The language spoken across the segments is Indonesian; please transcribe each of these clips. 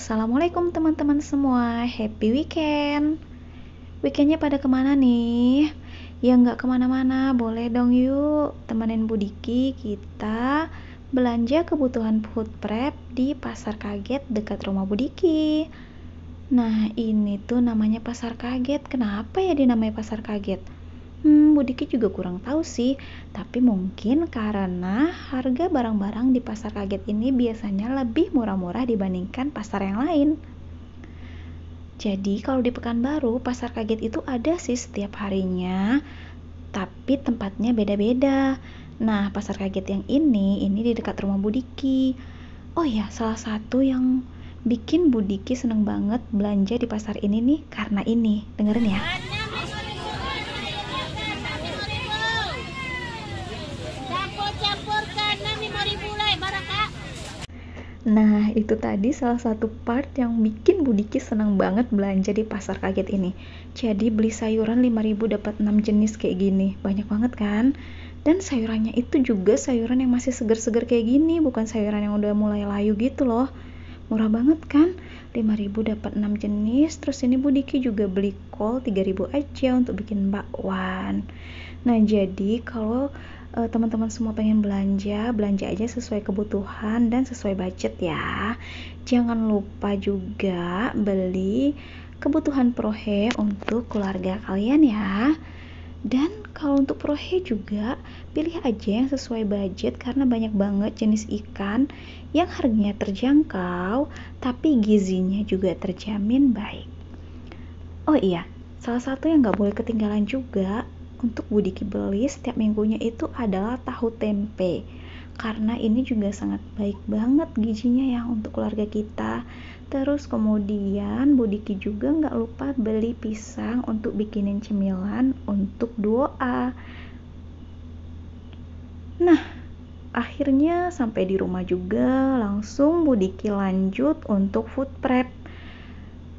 Assalamualaikum teman-teman semua, happy weekend. Weekendnya pada kemana nih? Ya nggak kemana-mana, boleh dong yuk temenin Budiki kita belanja kebutuhan food prep di Pasar Kaget dekat rumah Budiki. Nah ini tuh namanya Pasar Kaget, kenapa ya dinamai Pasar Kaget? Budiki juga kurang tahu sih, tapi mungkin karena harga barang-barang di Pasar Kaget ini biasanya lebih murah-murah dibandingkan pasar yang lain. Jadi kalau di Pekanbaru, Pasar Kaget itu ada sih setiap harinya, tapi tempatnya beda-beda. Nah, Pasar Kaget yang ini di dekat rumah Budiki. Oh ya, salah satu yang bikin Budiki seneng banget belanja di pasar ini nih, karena ini, dengerin ya. Nah, itu tadi salah satu part yang bikin Budiki senang banget belanja di Pasar Kaget ini. Jadi beli sayuran 5.000 dapat 6 jenis kayak gini. Banyak banget kan? Dan sayurannya itu juga sayuran yang masih seger-seger kayak gini, bukan sayuran yang udah mulai layu gitu loh. Murah banget kan? 5.000 dapat 6 jenis. Terus ini Budiki juga beli kol 3.000 aja untuk bikin bakwan. Nah, jadi kalau teman-teman semua pengen belanja aja sesuai kebutuhan dan sesuai budget ya. Jangan lupa juga beli kebutuhan prohe untuk keluarga kalian ya. Dan kalau untuk prohe juga pilih aja yang sesuai budget karena banyak banget jenis ikan yang harganya terjangkau tapi gizinya juga terjamin baik. Oh iya, salah satu yang gak boleh ketinggalan juga untuk Budiki beli setiap minggunya itu adalah tahu tempe, karena ini juga sangat baik banget gizinya ya untuk keluarga kita. Terus kemudian Budiki juga gak lupa beli pisang untuk bikinin cemilan untuk doa. Nah, akhirnya sampai di rumah juga langsung Budiki lanjut untuk food prep.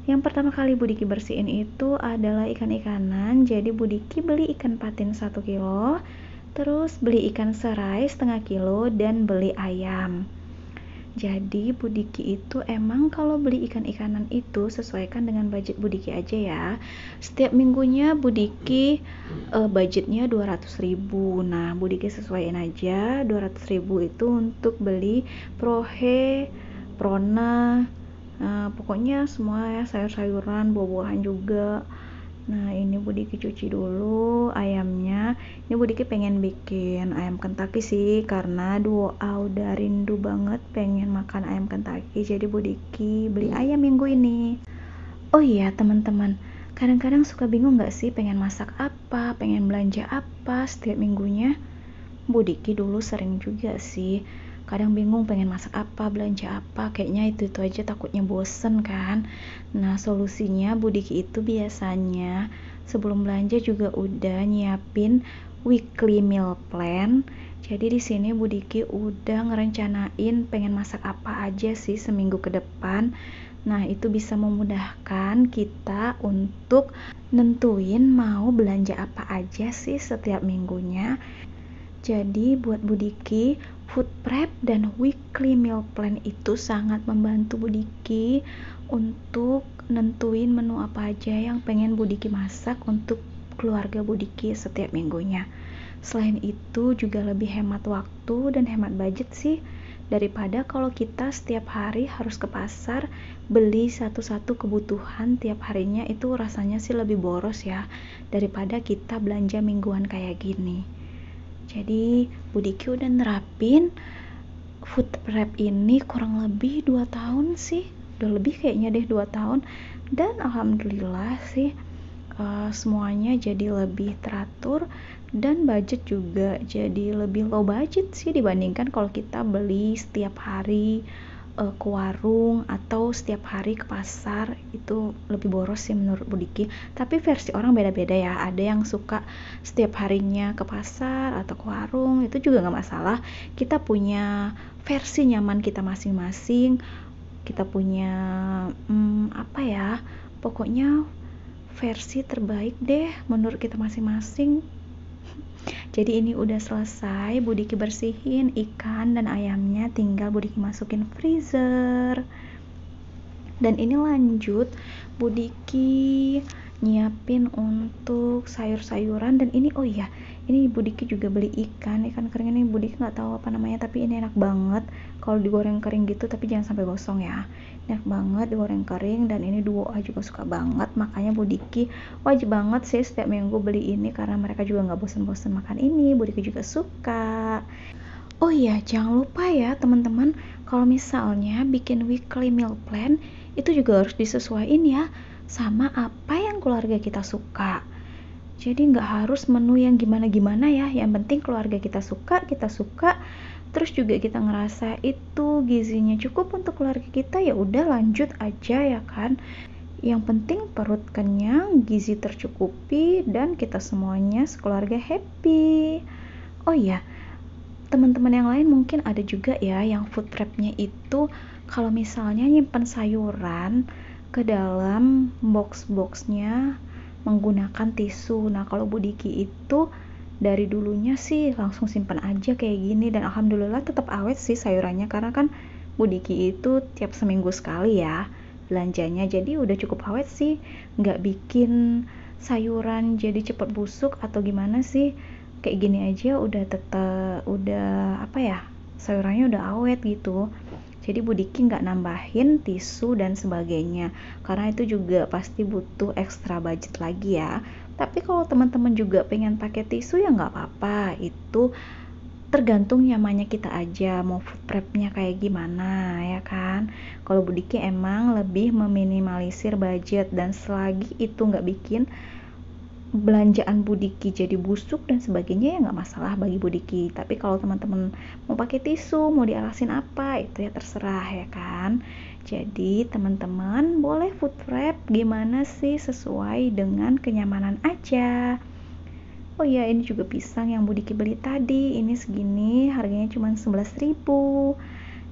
Yang pertama kali Budiki bersihin itu adalah ikan-ikanan. Jadi Budiki beli ikan patin 1 kilo, terus beli ikan serai setengah kilo, dan beli ayam. Jadi Budiki itu emang kalau beli ikan-ikanan itu sesuaikan dengan budget Budiki aja ya. Setiap minggunya Budiki budgetnya 200.000. Nah, Budiki sesuaiin aja 200.000 itu untuk beli prohe, prona, pokoknya semua ya, sayur-sayuran, buah-buahan juga. Nah, ini Budiki cuci dulu ayamnya. Ini Budiki pengen bikin ayam Kentucky sih, karena udah rindu banget pengen makan ayam Kentucky. Jadi Budiki beli ayam minggu ini. Oh iya teman-teman, kadang-kadang suka bingung gak sih pengen masak apa, pengen belanja apa setiap minggunya? Budiki dulu sering juga sih, kadang bingung pengen masak apa, belanja apa, kayaknya itu aja takutnya bosen kan. Nah, solusinya Budiki itu biasanya sebelum belanja juga udah nyiapin weekly meal plan. Jadi di sini Budiki udah ngerencanain pengen masak apa aja sih seminggu ke depan. Nah, itu bisa memudahkan kita untuk nentuin mau belanja apa aja sih setiap minggunya. Jadi buat Budiki, food prep dan weekly meal plan itu sangat membantu Budiki untuk nentuin menu apa aja yang pengen Budiki masak untuk keluarga Budiki setiap minggunya. Selain itu juga lebih hemat waktu dan hemat budget sih, daripada kalau kita setiap hari harus ke pasar beli satu-satu kebutuhan tiap harinya. Itu rasanya sih lebih boros ya, daripada kita belanja mingguan kayak gini. Jadi Budiki udah nerapin food prep ini kurang lebih 2 tahun sih, udah lebih kayaknya deh 2 tahun, dan alhamdulillah sih semuanya jadi lebih teratur dan budget juga jadi lebih low budget sih dibandingkan kalau kita beli setiap hari ke warung atau setiap hari ke pasar. Itu lebih boros sih menurut Budiki, tapi versi orang beda-beda ya. Ada yang suka setiap harinya ke pasar atau ke warung, itu juga nggak masalah. Kita punya versi nyaman kita masing-masing, kita punya apa ya, pokoknya versi terbaik deh menurut kita masing-masing. Jadi ini udah selesai, Budiki bersihin ikan dan ayamnya, tinggal Budiki masukin freezer. Dan ini lanjut Budiki nyiapin untuk sayur-sayuran. Dan ini oh iya, ini Budiki juga beli ikan kering ini. Budiki nggak tahu apa namanya, tapi ini enak banget kalau digoreng kering gitu, tapi jangan sampai gosong ya. Enak banget digoreng kering. Dan ini duo juga suka banget, makanya Budiki wajib banget sih setiap minggu beli ini, karena mereka juga nggak bosen-bosen makan ini. Budiki juga suka. Oh iya, jangan lupa ya teman-teman, kalau misalnya bikin weekly meal plan itu juga harus disesuaikan ya sama apa yang keluarga kita suka. Jadi nggak harus menu yang gimana-gimana ya, yang penting keluarga kita suka, terus juga kita ngerasa itu gizinya cukup untuk keluarga kita, ya udah lanjut aja ya kan. Yang penting perut kenyang, gizi tercukupi, dan kita semuanya sekeluarga happy. Oh iya, teman-teman yang lain mungkin ada juga ya yang food prepnya itu kalau misalnya nyimpan sayuran ke dalam box-boxnya menggunakan tisu. Nah kalau Budiki itu dari dulunya sih langsung simpan aja kayak gini, dan alhamdulillah tetap awet sih sayurannya, karena kan Budiki itu tiap seminggu sekali ya belanjanya, jadi udah cukup awet sih, nggak bikin sayuran jadi cepet busuk atau gimana sih. Kayak gini aja udah apa ya, sayurannya udah awet gitu. Jadi Budiki nggak nambahin tisu dan sebagainya, karena itu juga pasti butuh ekstra budget lagi ya. Tapi kalau teman-teman juga pengen pakai tisu ya nggak apa-apa, itu tergantung nyamannya kita aja mau food prepnya kayak gimana ya kan. Kalau Budiki emang lebih meminimalisir budget, dan selagi itu nggak bikin belanjaan Budiki jadi busuk dan sebagainya ya nggak masalah bagi Budiki. Tapi kalau teman-teman mau pakai tisu, mau dialasin apa, itu ya terserah ya kan. Jadi teman-teman boleh food prep gimana sih, sesuai dengan kenyamanan aja. Oh iya, ini juga pisang yang Budiki beli tadi, ini segini, harganya cuma 11.000.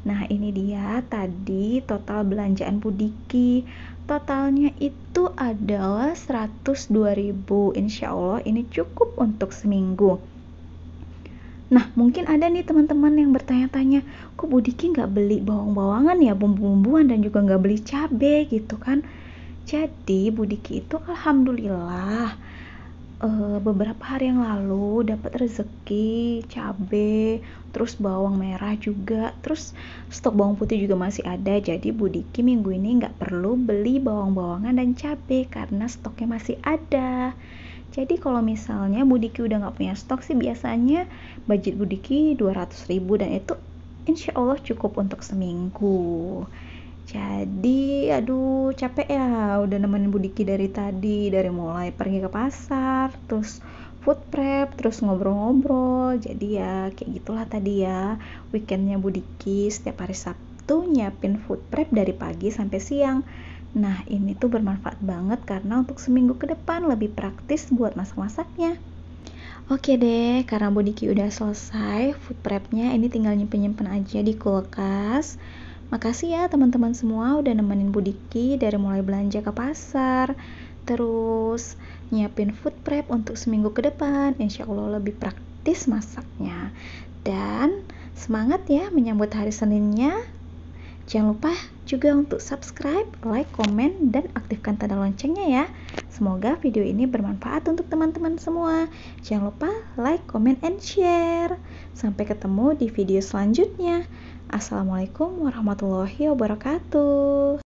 Nah ini dia tadi total belanjaan Budiki, totalnya itu adalah 102.000. Insya Allah ini cukup untuk seminggu. Nah mungkin ada nih teman-teman yang bertanya-tanya, kok Budiki nggak beli bawang-bawangan ya, bumbu-bumbuan, dan juga nggak beli cabai gitu kan. Jadi Budiki itu alhamdulillah beberapa hari yang lalu dapat rezeki cabe, terus bawang merah juga, terus stok bawang putih juga masih ada. Jadi Budiki minggu ini nggak perlu beli bawang-bawangan dan cabe karena stoknya masih ada. Jadi kalau misalnya Budiki udah nggak punya stok sih, biasanya budget Budiki 200.000, dan itu insya Allah cukup untuk seminggu. Jadi aduh capek ya udah nemenin Budiki dari tadi, dari mulai pergi ke pasar, terus food prep, terus ngobrol-ngobrol. Jadi ya kayak gitulah tadi ya weekendnya Budiki, setiap hari Sabtu nyiapin food prep dari pagi sampai siang. Nah ini tuh bermanfaat banget karena untuk seminggu ke depan lebih praktis buat masak-masaknya. Oke deh, karena Budiki udah selesai food prepnya, ini tinggal nyimpen-nyimpen aja di kulkas. Makasih ya teman-teman semua udah nemenin Budiki dari mulai belanja ke pasar, terus nyiapin food prep untuk seminggu ke depan. Insya Allah lebih praktis masaknya. Dan semangat ya menyambut hari Seninnya. Jangan lupa juga untuk subscribe, like, komen, dan aktifkan tanda loncengnya ya. Semoga video ini bermanfaat untuk teman-teman semua. Jangan lupa like, comment, and share. Sampai ketemu di video selanjutnya. Assalamualaikum warahmatullahi wabarakatuh.